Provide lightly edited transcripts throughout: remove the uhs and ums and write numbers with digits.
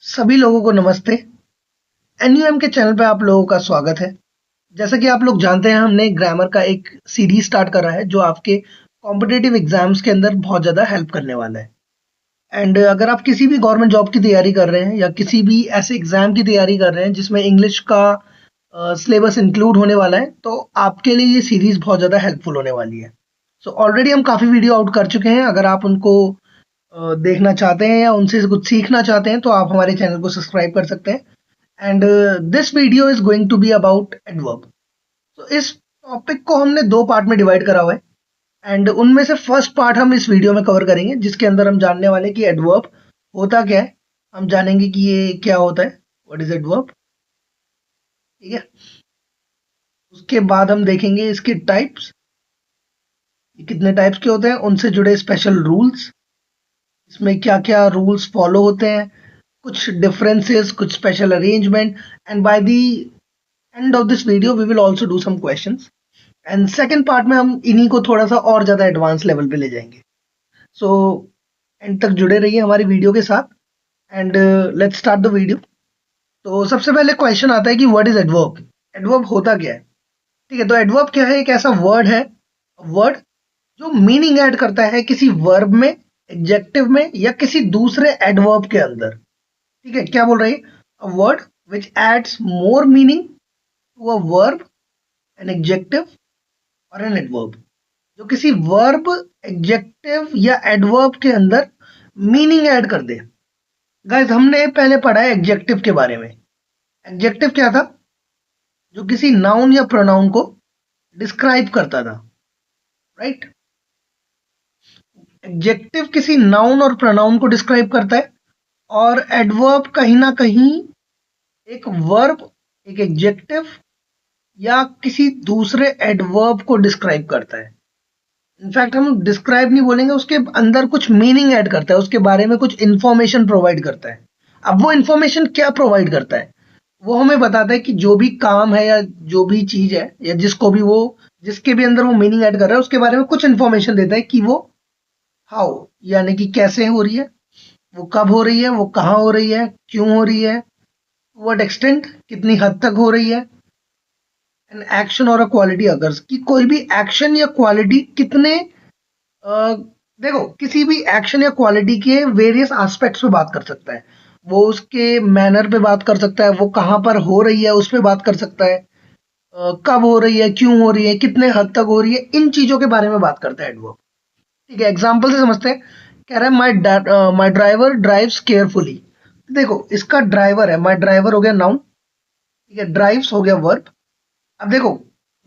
सभी लोगों को नमस्ते। एनयूएम के चैनल पे आप लोगों का स्वागत है। जैसा कि आप लोग जानते हैं, हमने ग्रामर का एक सीरीज स्टार्ट करा है जो आपके कॉम्पिटिटिव एग्जाम्स के अंदर बहुत ज़्यादा हेल्प करने वाला है। एंड अगर आप किसी भी गवर्नमेंट जॉब की तैयारी कर रहे हैं या किसी भी ऐसे एग्जाम की तैयारी कर रहे हैं जिसमें इंग्लिश का सिलेबस इंक्लूड होने वाला है, तो आपके लिए ये सीरीज बहुत ज़्यादा हेल्पफुल होने वाली है। सो ऑलरेडी हम काफ़ी वीडियो आउट कर चुके हैं। अगर आप उनको देखना चाहते हैं या उनसे कुछ सीखना चाहते हैं तो आप हमारे चैनल को सब्सक्राइब कर सकते हैं। And this video is going to be about adverb. तो इस टॉपिक को हमने दो पार्ट में डिवाइड करा हुआ है। एंड उनमें से फर्स्ट पार्ट हम इस वीडियो में कवर करेंगे, जिसके अंदर हम जानने वाले हैं कि एडवर्ब होता क्या है। हम जानेंगे कि ये क्या होता है, व्हाट इज एडवर्ब। ठीक है। उसके बाद हम देखेंगे इसके टाइप्स, कितने टाइप्स के होते हैं, उनसे जुड़े स्पेशल रूल्स, इसमें क्या क्या रूल्स फॉलो होते हैं, कुछ डिफरेंसेस, कुछ special arrangement. And by the end of this video we will also do some questions. And second part में हम इन्हीं को थोड़ा सा और ज़्यादा एडवांस लेवल पे ले जाएंगे। सो एंड तक जुड़े रहिए हमारी वीडियो के साथ। And let's start the video. तो सबसे पहले क्वेश्चन आता है कि व्हाट इज एडवर्ब। एडवर्ब होता क्या है। ठीक है, तो एडवर्ब क्या है? एक ऐसा वर्ड है, वर्ड जो मीनिंग ऐड करता है किसी वर्ब में, एडजेक्टिव में या किसी दूसरे एडवर्ब के अंदर। ठीक है, क्या बोल रही है? A word which adds more meaning to a verb, an adjective और एन एडवर्ब। जो किसी वर्ब, एडजेक्टिव या एडवर्ब के अंदर मीनिंग ऐड कर दे। गाइस, हमने पहले पढ़ा है एडजेक्टिव के बारे में। एडजेक्टिव क्या था? जो किसी नाउन या प्रोनाउन को डिस्क्राइब करता था, राइट। एडजेक्टिव किसी नाउन और प्रोनाउन को डिस्क्राइब करता है, और एडवर्ब कहीं ना कहीं एक वर्ब, एक एडजेक्टिव या किसी दूसरे एडवर्ब को डिस्क्राइब करता है। इनफैक्ट हम डिस्क्राइब नहीं बोलेंगे, उसके अंदर कुछ मीनिंग ऐड करता है, उसके बारे में कुछ इंफॉर्मेशन प्रोवाइड करता है। अब वो इंफॉर्मेशन क्या प्रोवाइड करता है? वो हमें बताता है कि जो भी काम है या जो भी चीज है या जिसको भी वो, जिसके भी अंदर वो मीनिंग ऐड कर रहा है, उसके बारे में कुछ इंफॉर्मेशन देता है कि वो हाउ, यानी कि कैसे हो रही है, वो कब हो रही है, वो कहाँ हो रही है, क्यों हो रही है, व्हाट एक्सटेंट, कितनी हद तक हो रही है। एन एक्शन और अ क्वालिटी अगर्स, कि कोई भी एक्शन या क्वालिटी कितने देखो, किसी भी एक्शन या क्वालिटी के वेरियस एस्पेक्ट्स पे बात कर सकता है। वो उसके मैनर पे बात कर सकता है, वो कहाँ पर हो रही है उस पे बात कर सकता है, कब हो रही है, क्यों हो रही है, कितने हद तक हो रही है, इन चीजों के बारे में बात करता है एडवर्ब। ठीक है, एग्जाम्पल से समझते हैं। कह रहा है माई ड्राइवर ड्राइव्स केयरफुली। देखो, इसका ड्राइवर है, माई ड्राइवर हो गया नाउन। ठीक है, ड्राइव्स हो गया वर्ब। अब देखो,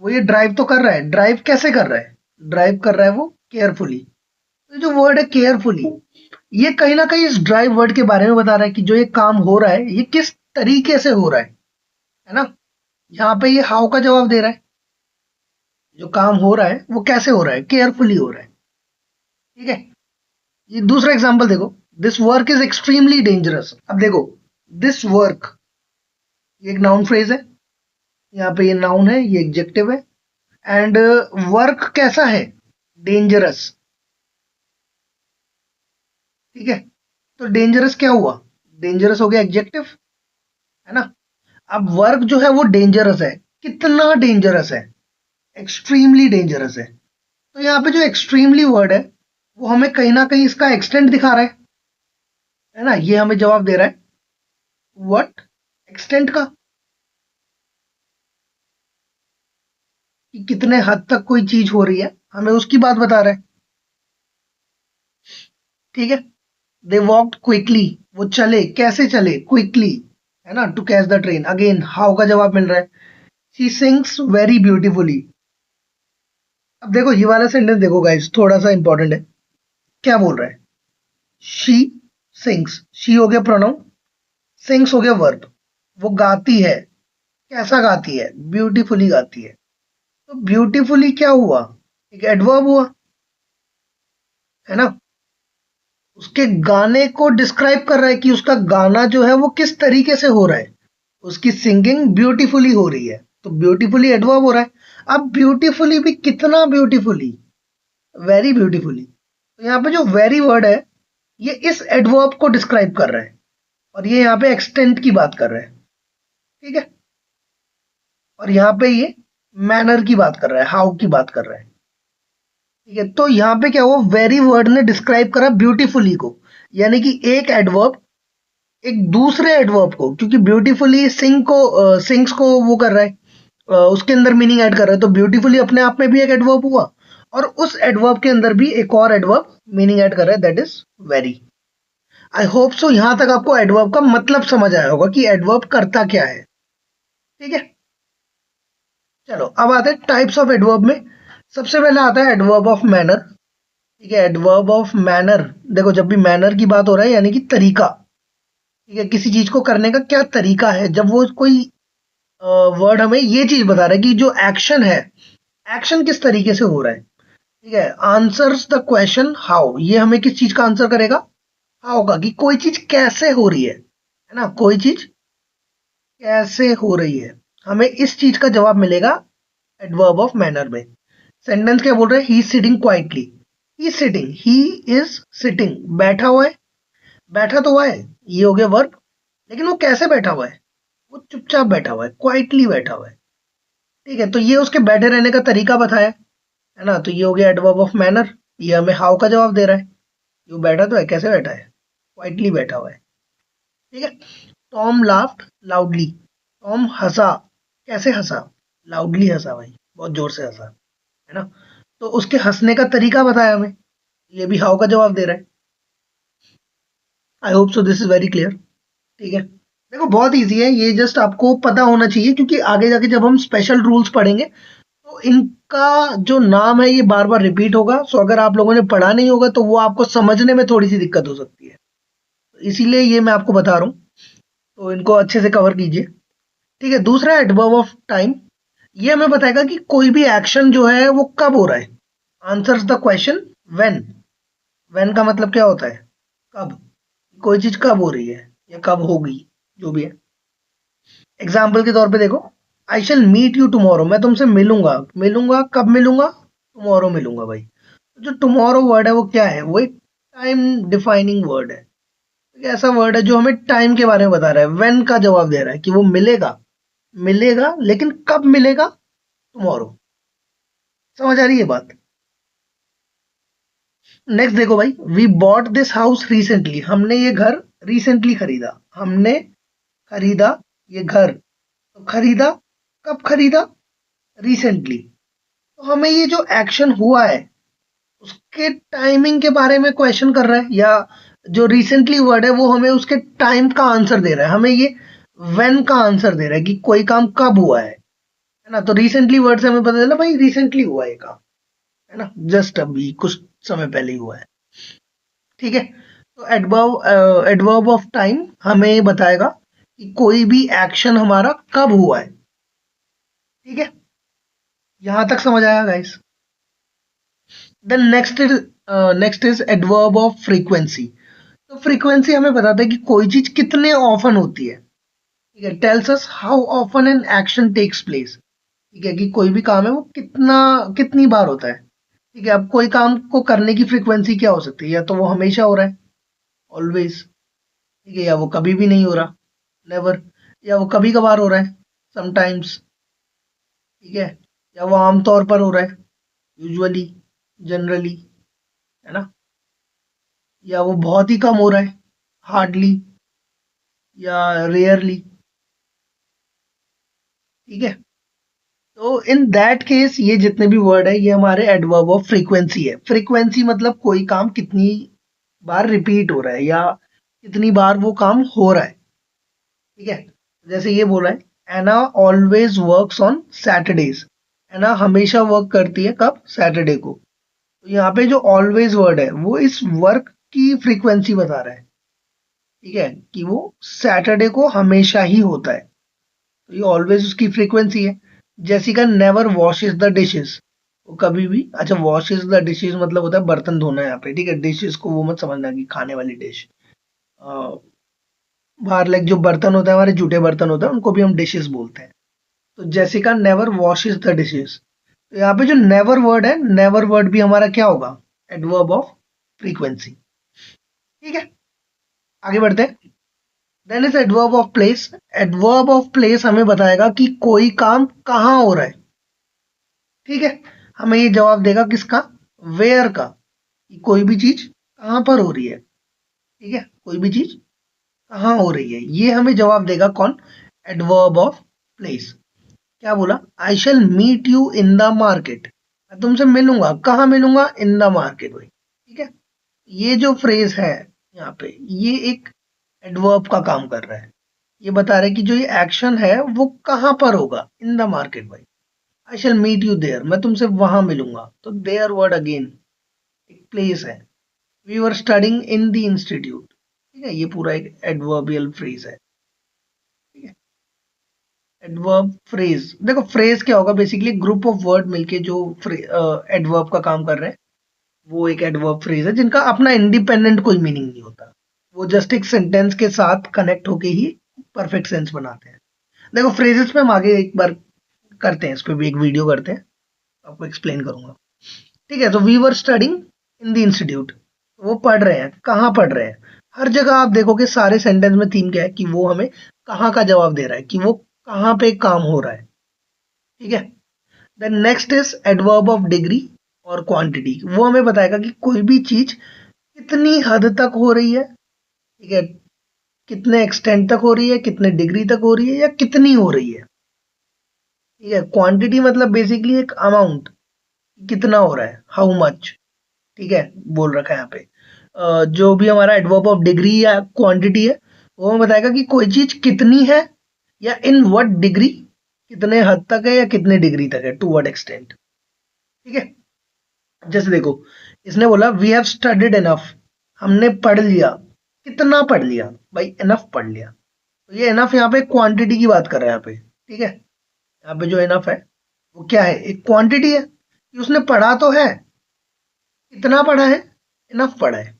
वो ये ड्राइव तो कर रहा है, ड्राइव कैसे कर रहा है? ड्राइव कर रहा है वो केयरफुली। तो जो वर्ड है केयरफुली, ये कहीं ना कहीं इस ड्राइव वर्ड के बारे में बता रहा है कि जो ये काम हो रहा है ये किस तरीके से हो रहा है ना। यहाँ पे ये हाउ का जवाब दे रहा है। जो काम हो रहा है वो कैसे हो रहा है? केयरफुली हो रहा है। ठीक है, ये दूसरा एग्जांपल देखो। This work is extremely dangerous. अब देखो, दिस वर्क, ये एक नाउन फ्रेज है, यहाँ पे ये नाउन है, ये एडजेक्टिव है। एंड वर्क कैसा है? डेंजरस। ठीक है, तो डेंजरस क्या हुआ? डेंजरस हो गया एडजेक्टिव, है ना। अब वर्क जो है वो डेंजरस है। कितना डेंजरस है? एक्सट्रीमली डेंजरस है। तो यहाँ पे जो एक्सट्रीमली वर्ड है वो हमें कहीं ना कहीं इसका एक्सटेंट दिखा रहा है ना। ये हमें जवाब दे रहा है व्हाट, एक्सटेंट का, कि कितने हद तक कोई चीज हो रही है, हमें उसकी बात बता रहा है। ठीक है, दे वॉकड क्विकली, वो चले, कैसे चले? क्विकली, है ना, to catch the train. Again how का जवाब मिल रहा है। She sings very beautifully. अब देखो, ये वाला सेंटेंस देखो गाइस, थोड़ा सा इंपॉर्टेंट है। क्या बोल रहा है? शी सिंग्स, शी हो गया प्रोनाउन, सिंग्स हो गया वर्ब। वो गाती है। कैसा गाती है? ब्यूटीफुली गाती है। तो ब्यूटीफुली क्या हुआ? एक एडवर्ब हुआ, है ना। उसके गाने को डिस्क्राइब कर रहा है कि उसका गाना जो है वो किस तरीके से हो रहा है। उसकी सिंगिंग ब्यूटीफुली हो रही है, तो ब्यूटीफुली एडवर्ब हो रहा है। अब ब्यूटीफुली भी कितना ब्यूटीफुली? Very beautifully. तो यहाँ पे जो वेरी वर्ड है, ये इस एडवर्ब को डिस्क्राइब कर रहा है। और ये यहाँ पे एक्सटेंट की बात कर रहे हैं, ठीक है। और यहाँ पे ये मैनर की बात कर रहा है, हाउ की बात कर रहा है, ठीक है। तो यहाँ पे क्या हुआ, वेरी वर्ड ने डिस्क्राइब करा ब्यूटीफुली को, यानी कि एक एडवर्ब एक दूसरे एडवर्ब को, क्योंकि ब्यूटीफुली सिंग्स को वो कर रहा है, उसके अंदर मीनिंग ऐड कर रहा है, तो ब्यूटीफुली अपने आप में भी एक एडवर्ब हुआ, और उस एडवर्ब के अंदर भी एक और एडवर्ब मीनिंग ऐड कर रहा है, that is very. I hope so यहां तक आपको एडवर्ब का मतलब समझ आया होगा कि एडवर्ब करता क्या है, ठीक है। चलो अब आते हैं टाइप्स ऑफ एडवर्ब में। सबसे पहले आता है एडवर्ब ऑफ मैनर, ठीक है। एडवर्ब ऑफ मैनर, देखो जब भी मैनर की बात हो रहा है यानी कि तरीका, ठीक है, किसी चीज को करने का क्या तरीका है, जब वो कोई वर्ड हमें ये चीज बता रहा है कि जो एक्शन है, एक्शन किस तरीके से हो रहा है, ठीक है। आंसर्स द क्वेश्चन हाउ, ये हमें किस चीज का आंसर करेगा, हाउ का, कि कोई चीज कैसे हो रही है ना, कोई चीज कैसे हो रही है, हमें इस चीज का जवाब मिलेगा एडवर्ब ऑफ मैनर में। सेंटेंस क्या बोल रहे हैं, he is sitting quietly, he sitting, he is sitting, बैठा हुआ है, बैठा तो हुआ है, ये हो गया वर्ब, लेकिन वो कैसे बैठा हुआ है, वो चुपचाप बैठा हुआ है, क्वाइटली बैठा हुआ है, ठीक है। तो ये उसके बैठे रहने का तरीका बताया, है ना, तो ये हो गया एडवर्ब ऑफ मैनर। ये हमें हाउ का जवाब दे रहा है, ये बैठा तो है, कैसे बैठा है, क्वाइटली बैठा हुआ है, ठीक है। टॉम लाफ्ड लाउडली, टॉम हंसा, कैसे हंसा, लाउडली हंसा भाई, बहुत जोर से हंसा, है ना। तो उसके हंसने का तरीका बताया हमें, ये भी हाउ का जवाब दे रहा है। I hope so this is very clear, ठीक है। देखो बहुत इजी है ये, जस्ट आपको पता होना चाहिए, क्योंकि आगे जाके जब हम स्पेशल रूल्स पढ़ेंगे तो इनका जो नाम है ये बार बार रिपीट होगा, सो अगर आप लोगों ने पढ़ा नहीं होगा तो वो आपको समझने में थोड़ी सी दिक्कत हो सकती है, तो इसीलिए ये मैं आपको बता रहा हूँ, तो इनको अच्छे से कवर कीजिए, ठीक है। दूसरा एडवर्ब ऑफ टाइम, ये हमें बताएगा कि कोई भी एक्शन जो है वो कब हो रहा है, answers the question when, when का मतलब क्या होता है, कब, कोई चीज कब हो रही है या कब होगी, जो भी है। एग्जाम्पल के तौर पे देखो, आई शैल मीट यू टुमारो, मैं तुमसे मिलूंगा, मिलूंगा कब मिलूंगा, टुमारो मिलूंगा भाई। जो टुमारो वर्ड है वो क्या है, वो एक टाइम डिफाइनिंग वर्ड है, एक ऐसा वर्ड है जो हमें टाइम के बारे में बता रहा है, व्हेन का जवाब दे रहा है कि वो मिलेगा, मिलेगा लेकिन कब मिलेगा, टुमारो। समझ आ रही है बात। नेक्स्ट देखो भाई, we bought this house recently, हमने ये घर रिसेंटली खरीदा, हमने खरीदा ये घर, तो खरीदा, कब खरीदा, रिसेंटली। तो हमें ये जो एक्शन हुआ है उसके टाइमिंग के बारे में क्वेश्चन कर रहा है, या जो रिसेंटली वर्ड है वो हमें उसके टाइम का आंसर दे रहा है, हमें ये व्हेन का आंसर दे रहा है कि कोई काम कब हुआ है ना। तो रिसेंटली वर्ड से हमें पता चला भाई रिसेंटली हुआ है काम, है ना, जस्ट अभी कुछ समय पहले ही हुआ है, ठीक है। तो एडवर्ब ऑफ टाइम हमें बताएगा कि कोई भी एक्शन हमारा कब हुआ है, ठीक है। यहां तक समझ आया guys. Then next is adverb of frequency. तो फ्रीक्वेंसी हमें बताता है कि कोई चीज कितने ऑफन होती है, ठीक है। Tells us how often an action takes place, ठीक है, कि कोई भी काम है वो कितनी बार होता है, ठीक है। अब कोई काम को करने की फ्रीक्वेंसी क्या हो सकती है, या तो वो हमेशा हो रहा है, ऑलवेज, ठीक है, या वो कभी भी नहीं हो रहा, नेवर, या वो कभी कभार हो रहा है, समटाइम्स, ठीक है, या वो आमतौर पर हो रहा है, यूजुअली, जनरली, है ना, या वो बहुत ही कम हो रहा है, हार्डली, या रेयरली, ठीक है। तो इन दैट केस ये जितने भी वर्ड है ये हमारे एडवर्ब ऑफ फ्रीक्वेंसी है। फ्रीक्वेंसी मतलब कोई काम कितनी बार रिपीट हो रहा है, या कितनी बार वो काम हो रहा है, ठीक है। जैसे ये बोला है, एना ऑलवेज वर्क्स ऑन सैटरडेज, एना हमेशा वर्क करती है कब, सैटरडे को। तो यहाँ पे जो ऑलवेज वर्ड है वो इस वर्क की फ्रीक्वेंसी बता रहा है, ठीक है, कि वो सैटरडे को हमेशा ही होता है, तो ये ऑलवेज उसकी फ्रीक्वेंसी है। Jessica never washes the dishes, वो कभी भी, अच्छा वॉशेस द डिशेस मतलब होता है बर्तन धोना यहाँ पे, ठीक है। डिशेस को वो मत समझना कि खाने वाली डिश, बाहर लाइक जो बर्तन होता है हमारे जूठे बर्तन होते हैं उनको भी हम डिशेस बोलते हैं। तो Jessica never washes the dishes, तो यहाँ पे जो नेवर वर्ड है, नेवर वर्ड भी हमारा क्या होगा, एडवर्ब ऑफ फ्रीक्वेंसी, ठीक है। आगे बढ़ते हैं। Then is adverb of place. Adverb of place हमें बताएगा कि कोई काम कहाँ हो रहा है। ठीक है, हमें ये जवाब देगा किसका, वेयर का, कि कोई भी चीज कहाँ पर हो रही है। ठीक है, कोई भी चीज कहाँ हो रही है, ये हमें जवाब देगा कौन, एडवर्ब ऑफ प्लेस। क्या बोला, I shall meet you in the market, मैं तुमसे मिलूंगा, कहाँ मिलूंगा, इन द मार्केट भाई। ठीक है, ये जो फ्रेज है यहाँ पे, ये एक एडवर्ब का काम कर रहा है। ये बता रहे कि जो ये एक्शन है वो कहाँ पर होगा, इन द मार्केट भाई। I shall meet you there, मैं तुमसे वहां मिलूंगा, तो देयर वर्ड अगेन एक प्लेस है। We were studying in the institute. ठीक है, ये पूरा एक एडवर्बियल फ्रेज है। ठीक है, एडवर्ब फ्रेज, देखो फ्रेज क्या होगा, बेसिकली ग्रुप ऑफ वर्ड मिलके जो एडवर्ब का काम कर रहे हैं, वो एक एडवर्ब फ्रेज है जिनका अपना इंडिपेंडेंट कोई मीनिंग नहीं होता। वो जस्ट एक सेंटेंस के साथ कनेक्ट होके ही परफेक्ट सेंस बनाते हैं। देखो फ्रेजेस पे हम आगे एक बार करते हैं, इस पे भी एक वीडियो करते हैं, आपको एक्सप्लेन करूंगा। ठीक है, तो we were studying in the institute, वो पढ़ रहे हैं, कहाँ पढ़ रहे हैं। हर जगह आप देखोगे सारे सेंटेंस में थीम क्या है, कि वो हमें कहाँ का जवाब दे रहा है, कि वो कहाँ पे काम हो रहा है। ठीक है, then next is adverb of degree और क्वांटिटी। वो हमें बताएगा कि कोई भी चीज कितनी हद तक हो रही है। ठीक है, कितने एक्सटेंट तक हो रही है, कितने डिग्री तक हो रही है, या कितनी हो रही है। ठीक है, क्वांटिटी मतलब बेसिकली एक अमाउंट, कितना हो रहा है, हाउ मच। ठीक है, बोल रखा है यहाँ पे। जो भी हमारा एडवर्ब ऑफ डिग्री या क्वांटिटी है, वो हमें बताएगा कि कोई चीज कितनी है, या इन व्हाट डिग्री, कितने हद तक है या कितने डिग्री तक है, टू व्हाट एक्सटेंट। ठीक है, जैसे देखो इसने बोला वी हैव स्टडीड इनफ, हमने पढ़ लिया। कितना पढ़ लिया भाई, इनफ पढ़ लिया। तो ये इनफ यहाँ पे क्वांटिटी की बात कर रहा है यहाँ पे। ठीक है, यहाँ पे जो इनफ है वो क्या है, एक क्वांटिटी है, कि उसने पढ़ा तो है, कितना पढ़ा है, इनफ पढ़ा है।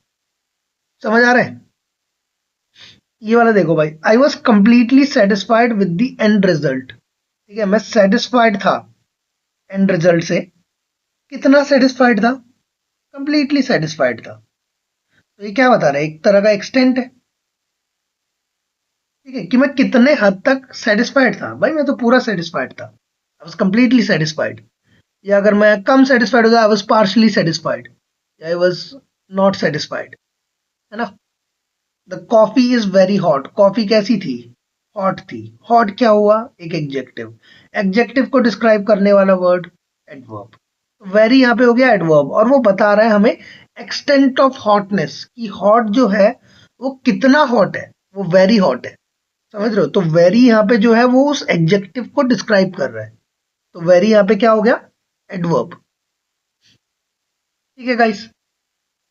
समझ आ रहा है। ये वाला देखो भाई, I was completely satisfied with the end result. ठीक है, मैं सेटिस्फाइड था एंड रिजल्ट से। कितना सेटिस्फाइड था, कंप्लीटली सेटिस्फाइड था। तो ये क्या बता रहा है, एक तरह का एक्सटेंट है। ठीक है, कि मैं कितने हद तक सेटिस्फाइड था, भाई मैं तो पूरा सेटिस्फाइड था, आई वॉज कंप्लीटली सेटिस्फाइड। या अगर मैं कम सेटिस्फाइड हो जाए, आई वॉज पार्शली सेटिस्फाइड, या आई वॉज नॉट सेटिस्फाइड, है ना। The coffee is very hot, coffee कैसी थी, हॉट थी। हॉट क्या हुआ, एक एडजेक्टिव, एडजेक्टिव को डिस्क्राइब करने वाला वर्ड एडवर्ब। वेरी यहाँ पे हो गया एडवर्ब, और वो बता रहा है हमें एक्सटेंट ऑफ हॉटनेस, कि हॉट जो है वो कितना हॉट है, वो वेरी हॉट है। समझ रहे हो, तो वेरी यहाँ पे जो है वो उस एडजेक्टिव को डिस्क्राइब कर रहा है। तो वेरी यहाँ पे क्या हो गया, एडवर्ब। ठीक है गाइस,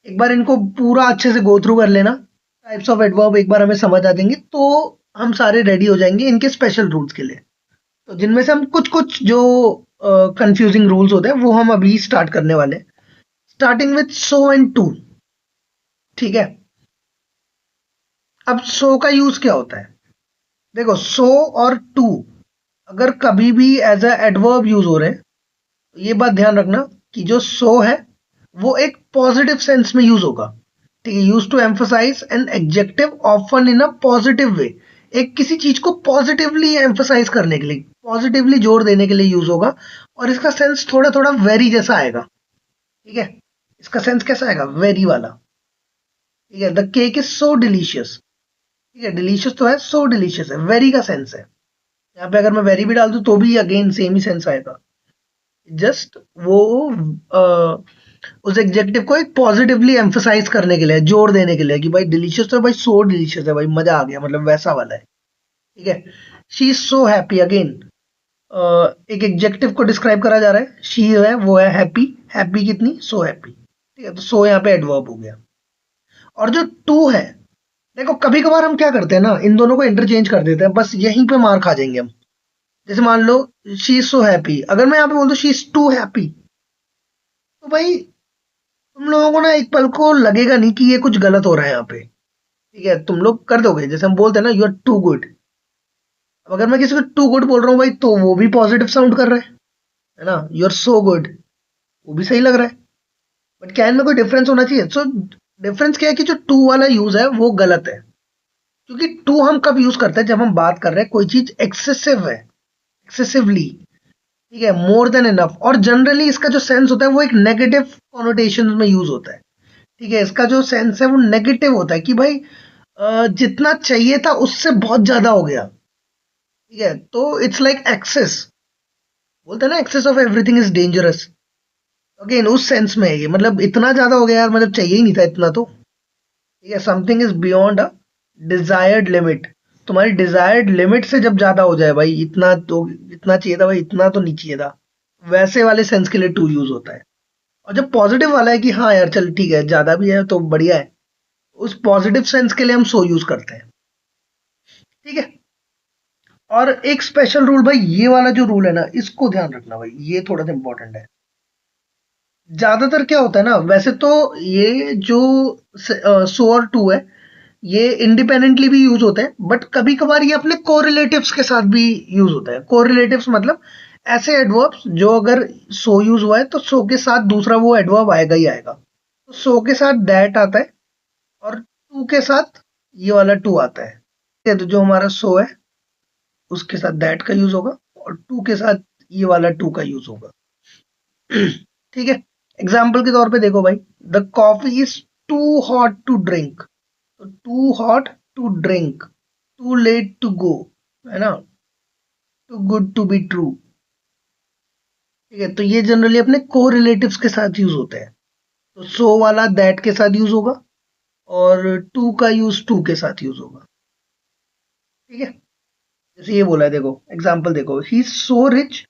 एक बार इनको पूरा अच्छे से गो थ्रू कर लेना, टाइप्स ऑफ एडवर्ब एक बार हमें समझ आ जाएंगे, तो हम सारे रेडी हो जाएंगे इनके स्पेशल रूल्स के लिए। तो जिनमें से हम कुछ कुछ जो कंफ्यूजिंग रूल्स होते हैं वो हम अभी स्टार्ट करने वाले हैं, starting with so and too. ठीक है, अब सो का यूज क्या होता है, देखो सो और टू अगर कभी भी एज अ एडवर्ब यूज हो रहे हैं, तो ये बात ध्यान रखना कि जो सो है वो एक पॉजिटिव सेंस में यूज होगा। ठीक है, use to emphasize an adjective often in a positive way, एक किसी चीज को पॉजिटिवली एम्फोसाइज करने के लिए, पॉजिटिवली जोर देने के लिए यूज होगा। और इसका सेंस थोड़ा थोड़ा वेरी जैसा आएगा। ठीक है, इसका सेंस कैसा आएगा, वेरी वाला। ठीक है, the cake is so delicious. ठीक है, डिलीशियस तो है, सो डिलीशियस है, वेरी का सेंस है। यहाँ पे अगर मैं वेरी भी डाल दूं तो भी अगेन सेम ही सेंस आएगा। जस्ट वो उस एग्जेक्टिव को एक पॉजिटिवली एम्फोसाइज करने के लिए, जोर देने के लिए, कि भाई डिलीशियस तो है भाई, सो डिलीशियस है भाई, मजा आ गया, मतलब वैसा वाला है। ठीक है, she is so happy, again एक एग्जेक्टिव को डिस्क्राइब करा जा रहा है, शी है वो है हैप्पी, हैप्पी कितनी, सो हैप्पी। ठीक है, तो सो यहाँ पे एडवर्ब हो गया। और जो टू है, देखो कभी कभार हम क्या करते हैं ना, इन दोनों को इंटरचेंज कर देते हैं, बस यहीं पे मार खा जाएंगे हम। जैसे मान लो शी इज सो हैप्पी, अगर मैं यहाँ पे बोल दूं शी इज टू हैप्पी, तो भाई तुम लोगों को ना एक पल को लगेगा नहीं कि ये कुछ गलत हो रहा है यहाँ पे। ठीक है, तुम लोग कर दोगे, जैसे हम बोलते हैं ना, यू आर टू गुड। अब अगर मैं किसी को टू गुड बोल रहा हूँ भाई, तो वो भी पॉजिटिव साउंड कर रहा है ना, यू आर सो गुड, वो भी सही लग रहा है। बट क्या इनमें कोई डिफरेंस होना चाहिए, सो डिफरेंस क्या है कि जो टू वाला यूज है वो गलत है। क्योंकि टू हम कब यूज करते हैं, जब हम बात कर रहे हैं कोई चीज एक्सेसिव है, एक्सेसिवली, ठीक है, मोर देन इनफ। और जनरली इसका जो सेंस होता है वो एक नेगेटिव कॉनोटेशन में यूज होता है, ठीक है। इसका जो सेंस है वो नेगेटिव होता है कि भाई जितना चाहिए था उससे बहुत ज्यादा हो गया, ठीक है। तो इट्स लाइक एक्सेस, बोलते हैं ना, excess of everything is dangerous. Again उस सेंस में है ये, मतलब इतना ज्यादा हो गया यार, मतलब चाहिए ही नहीं था इतना तो, ठीक है। Something is beyond a desired limit, तुम्हारी डिजायर्ड लिमिट से जब ज्यादा हो जाए भाई, इतना तो, इतना चाहिए था भाई, इतना तो नहीं चाहिए था, वैसे वाले सेंस के लिए टू यूज होता है। और जब पॉजिटिव वाला है कि हाँ यार चल ठीक है, ज्यादा भी है तो बढ़िया है, उस पॉजिटिव सेंस के लिए हम सो यूज करते हैं, ठीक है। और एक स्पेशल रूल भाई, ये वाला जो रूल है ना, इसको ध्यान रखना भाई, ये थोड़ा सा इंपॉर्टेंट है। ज्यादातर क्या होता है ना, वैसे तो ये जो सो और टू है, ये इंडिपेंडेंटली भी यूज होते हैं, बट कभी कभार ये अपने कोरिलेटिव्स के साथ भी यूज होता है। कोरिलेटिव्स मतलब ऐसे एडवर्ब्स जो अगर सो यूज हुआ है तो सो के साथ दूसरा वो एडवर्ब आएगा ही आएगा। तो सो के साथ दैट आता है, और टू के साथ ये वाला टू आता है, ठीक है। तो जो हमारा सो है उसके साथ दैट का यूज होगा, और टू के साथ ये वाला टू का यूज होगा। ठीक है। एग्जाम्पल के तौर पे देखो भाई, the coffee is too hot to drink, तो too hot to drink, too late to go, है ना, too good to be true, ठीक है। तो ये जनरली अपने को रिलेटिव्स के साथ यूज होते हैं। तो सो वाला दैट के साथ यूज होगा, और टू का यूज टू के साथ यूज होगा, ठीक है। जैसे ये बोला है, देखो एग्जाम्पल देखो, he is so rich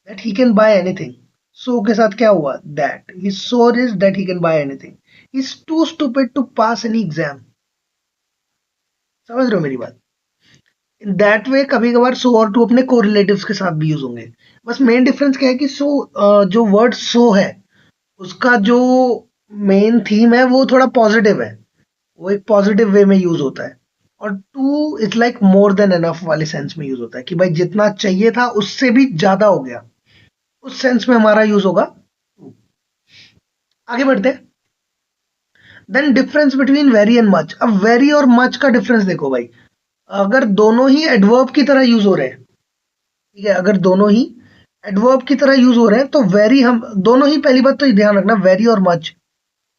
that he can buy anything. So के साथ क्या हुआ, that, he is so rich that he can buy anything, he is too stupid to pass any exam. समझ रहे हो मेरी बात? इन दैट वे कभी कभार सो और टू अपने कोरिलेटिव्स के साथ भी यूज होंगे। बस मेन डिफरेंस क्या है कि सो, जो वर्ड सो है उसका जो मेन थीम है वो थोड़ा पॉजिटिव है, वो एक पॉजिटिव वे में यूज होता है। और two is like more than enough वाले सेंस में यूज होता है कि भाई जितना चाहिए था उससे भी ज्यादा हो गया, उस सेंस में हमारा यूज होगा टू। आगे बढ़ते हैं। Then difference between very and much. अब वेरी और मच का डिफरेंस देखो भाई, अगर दोनों ही एडवर्ब की तरह यूज हो रहे हैं, ठीक है, अगर दोनों ही एडवर्ब की तरह यूज हो रहे हैं तो वेरी, हम दोनों ही, पहली बात तो ये ध्यान रखना, वेरी और मच,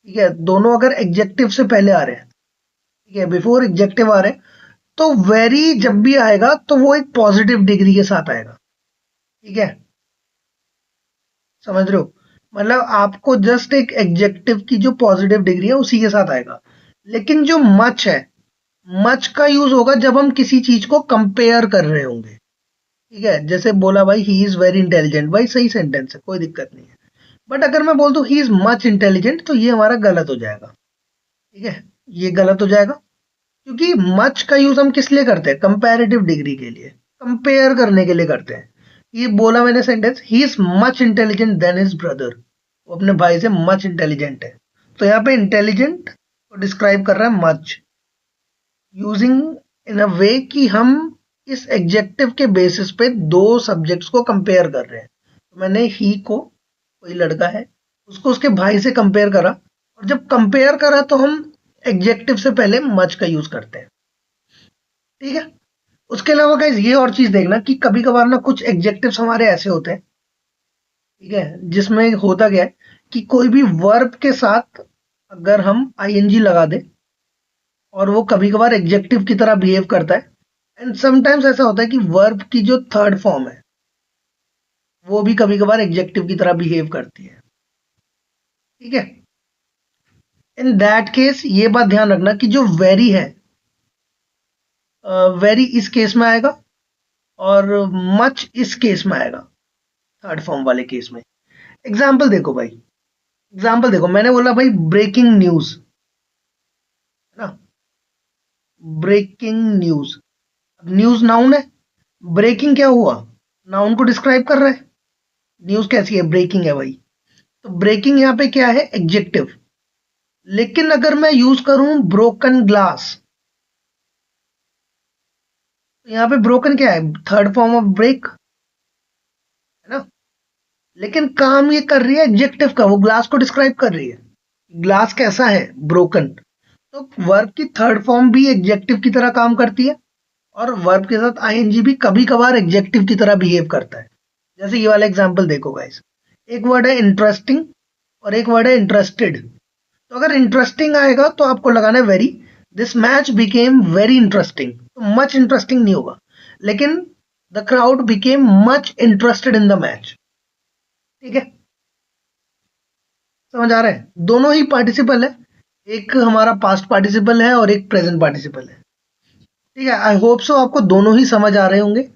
ठीक है, दोनों अगर एडजेक्टिव से पहले आ रहे हैं, ठीक है, बिफोर एडजेक्टिव आ रहे हैं, तो वेरी जब भी आएगा तो वो एक पॉजिटिव डिग्री के साथ आएगा, ठीक है। समझ रहे हो? मतलब आपको जस्ट एक एडजेक्टिव की जो पॉजिटिव डिग्री है उसी के साथ आएगा। लेकिन जो मच है, मच का यूज होगा जब हम किसी चीज को कंपेयर कर रहे होंगे, ठीक है। जैसे बोला भाई ही इज वेरी इंटेलिजेंट, भाई सही सेंटेंस है, कोई दिक्कत नहीं है। बट अगर मैं बोल दूं ही इज मच इंटेलिजेंट, तो ये हमारा गलत हो जाएगा, ठीक है, ये गलत हो जाएगा। क्योंकि मच का यूज हम किस लिए करते हैं, कंपैरेटिव डिग्री के लिए, कंपेयर करने के लिए करते हैं। ये बोला मैंने sentence, he is much intelligent then his brother, वो अपने भाई से मच इंटेलिजेंट है। तो यहाँ पे इंटेलिजेंट को डिस्क्राइब कर रहा है मच, यूजिंग इन अ वे कि हम इस एग्जेक्टिव के बेसिस पे दो सब्जेक्ट्स को कंपेयर कर रहे हैं। तो मैंने ही को, कोई लड़का है, उसको उसके भाई से कंपेयर करा, और जब कंपेयर करा तो हम एग्जेक्टिव से पहले मच का यूज करते हैं, ठीक है। उसके अलावा गाइस ये और चीज देखना कि कभी कभार ना कुछ एग्जेक्टिव्स हमारे ऐसे होते हैं, ठीक है, जिसमें होता क्या है कि कोई भी वर्ब के साथ अगर हम आईएनजी लगा दे, और वो कभी कभार एग्जेक्टिव की तरह बिहेव करता है। एंड समटाइम्स ऐसा होता है कि वर्ब की जो थर्ड फॉर्म है वो भी कभी कभार एग्जेक्टिव की तरह बिहेव करती है, ठीक है। इन दैट केस ये बात ध्यान रखना कि जो वेरी है, वेरी इस केस में आएगा, और मच इस केस में आएगा, थर्ड फॉर्म वाले केस में। एग्जाम्पल देखो भाई, एग्जाम्पल देखो, मैंने बोला भाई ब्रेकिंग न्यूज, है ना, ब्रेकिंग न्यूज। न्यूज नाउन है, ब्रेकिंग क्या हुआ, नाउन को डिस्क्राइब कर रहा है, न्यूज कैसी है, ब्रेकिंग है भाई। तो ब्रेकिंग यहाँ पे क्या है, एडजेक्टिव। लेकिन अगर मैं यूज करूं ब्रोकन ग्लास, तो यहाँ पे ब्रोकन क्या है, थर्ड फॉर्म ऑफ ब्रेक, है ना। लेकिन काम ये कर रही है एडजेक्टिव का, वो ग्लास को डिस्क्राइब कर रही है, ग्लास कैसा है, ब्रोकन। तो वर्ब की थर्ड फॉर्म भी एडजेक्टिव की तरह काम करती है और वर्ब के साथ आईएनजी भी कभी कभार एडजेक्टिव की तरह बिहेव करता है। जैसे ये वाला एग्जांपल देखो गाइस, एक वर्ड है इंटरेस्टिंग और एक वर्ड है इंटरेस्टेड। तो अगर इंटरेस्टिंग आएगा तो आपको लगाना है very. This match became very interesting, तो मच इंटरेस्टिंग नहीं होगा, लेकिन the crowd became much interested in the match. ठीक है, समझ आ रहा है? दोनों ही पार्टिसिपल है, एक हमारा पास्ट पार्टिसिपल है और एक प्रेजेंट पार्टिसिपल है। ठीक है, आई होप सो आपको दोनों ही समझ आ रहे होंगे।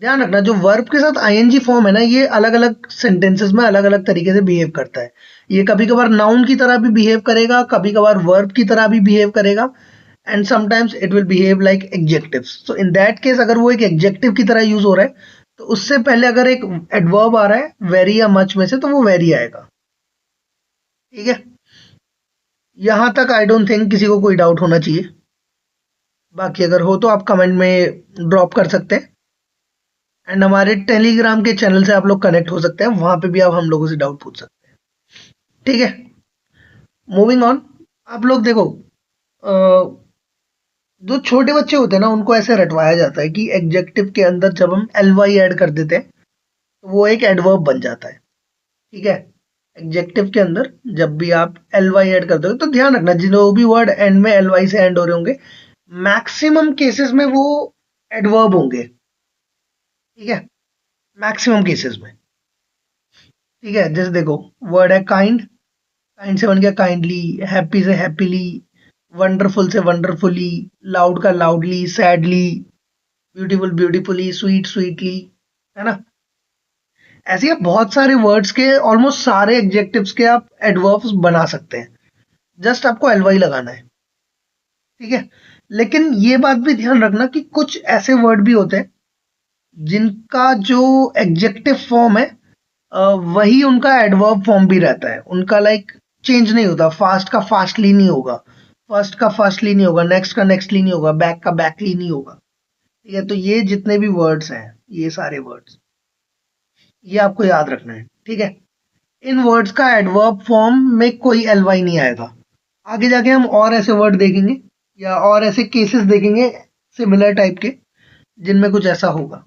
ध्यान रखना, जो वर्ब के साथ आईएनजी फॉर्म है ना, ये अलग अलग सेंटेंसेस में अलग अलग तरीके से बिहेव करता है। ये कभी कभार नाउन की तरह भी बिहेव करेगा, कभी कभार वर्ब की तरह भी बिहेव करेगा, and sometimes it will behave like adjective. So in that case अगर वो एक एडजेक्टिव की तरह यूज हो रहा है, तो उससे पहले अगर एक एडवर्ब आ रहा है वेरी या मच में से, तो वो वेरी आएगा। ठीक है, यहां तक आई डोंट थिंक किसी को कोई डाउट होना चाहिए। बाकी अगर हो तो आप कमेंट में ड्रॉप कर सकते हैं, एंड हमारे टेलीग्राम के चैनल से आप लोग कनेक्ट हो सकते हैं, वहां पे भी आप हम लोगों से डाउट पूछ सकते हैं। ठीक है, मूविंग ऑन। आप लोग देखो, जो छोटे बच्चे होते हैं ना, उनको ऐसे रटवाया जाता है कि एडजेक्टिव के अंदर जब हम एल वाई एड कर देते हैं तो वो एक एडवर्ब बन जाता है। ठीक है, एडजेक्टिव के अंदर जब भी आप एल वाई एड कर दोगे, तो ध्यान रखना जो भी वर्ड एंड में एल वाई से एंड हो रहे होंगे, मैक्सिमम केसेस में वो एडवर्ब होंगे। ठीक है, मैक्सिमम केसेस में। ठीक है, जैसे देखो, वर्ड है काइंड, काइंड से बन गया काइंडली, हैप्पी से हैप्पीली, वंडरफुल से वंडरफुली, लाउड का loudly, sadly, beautiful beautifully, sweet sweetly, है ना? ऐसे ही आप बहुत सारे वर्ड्स के ऑलमोस्ट सारे एडजेक्टिव्स के आप एडवर्ब्स बना सकते हैं, जस्ट आपको एलवाई लगाना है। ठीक है, लेकिन ये बात भी ध्यान रखना कि कुछ ऐसे वर्ड भी होते हैं जिनका जो एडजेक्टिव फॉर्म है, वही उनका एडवर्ब फॉर्म भी रहता है। उनका लाइक चेंज नहीं होता, फास्ट का फास्टली नहीं होगा, फर्स्ट का फर्स्टली नहीं होगा, नेक्स्ट का नेक्स्टली नहीं होगा, बैक का बैकली नहीं होगा। ठीक है, तो ये जितने भी वर्ड्स हैं, ये सारे वर्ड्स, ये आपको याद रखना है। ठीक है, इन वर्ड्स का एडवर्ब फॉर्म में कोई एलवाई नहीं आएगा। आगे जाके हम और ऐसे वर्ड देखेंगे या और ऐसे केसेस देखेंगे सिमिलर टाइप के, जिनमें कुछ ऐसा होगा।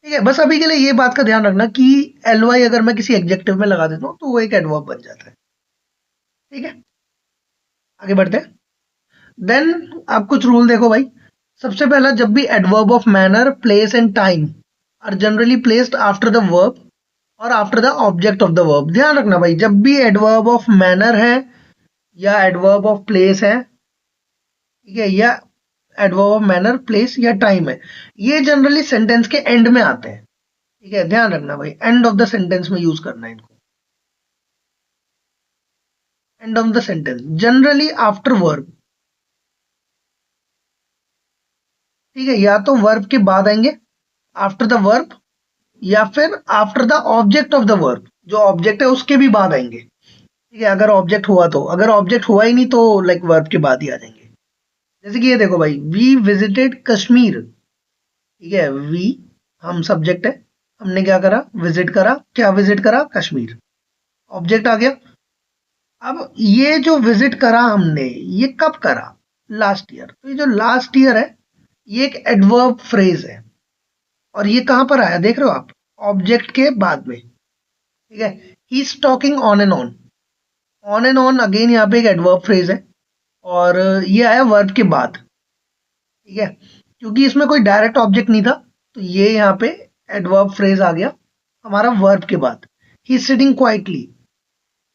ठीक है, बस अभी के लिए ये बात का ध्यान रखना कि एलवाई अगर मैं किसी एडजेक्टिव में लगा देता हूँ तो वो एक एडवर्ब बन जाता है। ठीक है, आगे बढ़ते हैं। देन आप कुछ रूल देखो भाई। सबसे पहला, जब भी adverb of manner, place and time are generally placed after the verb और after the object of the verb. ध्यान रखना भाई, जब भी एडवर्ब ऑफ मैनर है या एडवर्ब ऑफ प्लेस है, ठीक है, या एडवर्ब ऑफ मैनर, प्लेस या टाइम है, ये जनरली सेंटेंस के एंड में आते हैं। ठीक है, ध्यान रखना भाई, एंड ऑफ द सेंटेंस में यूज करना है इनको। End of the sentence, generally after verb. ठीक है, या तो वर्ब के बाद आएंगे, आफ्टर द वर्ब, या फिर after the object of the verb, जो ऑब्जेक्ट है उसके भी बाद आएंगे। ठीक है, अगर ऑब्जेक्ट हुआ तो, अगर ऑब्जेक्ट हुआ ही नहीं तो लाइक वर्ब के बाद ही आ जाएंगे। जैसे कि ये देखो भाई, वी विजिटेड कश्मीर। ठीक है, वी हम सब्जेक्ट है, हमने क्या करा, विजिट करा। क्या विजिट करा? कश्मीर। ऑब्जेक्ट आ गया। अब ये जो विजिट करा हमने, ये कब करा? Last year. तो ये जो लास्ट ईयर है, ये एक एडवर्ब फ्रेज है, और ये कहां पर आया देख रहे हो आप? ऑब्जेक्ट के बाद में। ठीक है, he is talking on and on. On and on again यहाँ पे एक एडवर्ब फ्रेज है, और ये आया वर्ब के बाद। ठीक है, क्योंकि इसमें कोई डायरेक्ट ऑब्जेक्ट नहीं था, तो ये यहाँ पे एडवर्ब फ्रेज आ गया हमारा वर्ब के बाद। ही सिटिंग क्वाइटली,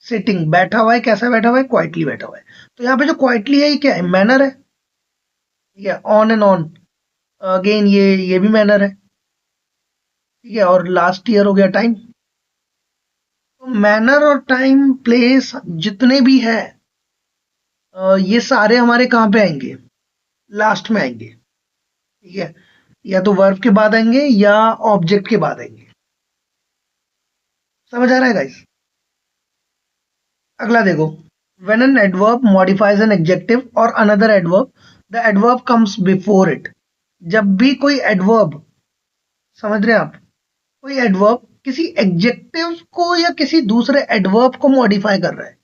सिटिंग बैठा हुआ है, कैसा बैठा हुआ है? क्वाइटली बैठा हुआ है। तो यहाँ पे जो क्वाइटली है, ये क्या है? मैनर है। ठीक है, ऑन एंड ऑन अगेन ये भी मैनर है। ठीक है, और लास्ट ईयर हो गया टाइम। तो मैनर और टाइम, प्लेस जितने भी है, ये सारे हमारे कहाँ पे आएंगे? लास्ट में आएंगे। ठीक है, या तो वर्ब के बाद आएंगे या ऑब्जेक्ट के बाद आएंगे। समझ आ रहा है गाइस? अगला देखो, when an adverb modifies an adjective और another adverb, the adverb comes before it. जब भी कोई एडवर्ब, समझ रहे हैं आप, कोई एडवर्ब किसी एडजेक्टिव को या किसी दूसरे एडवर्ब को मॉडिफाई कर रहा है,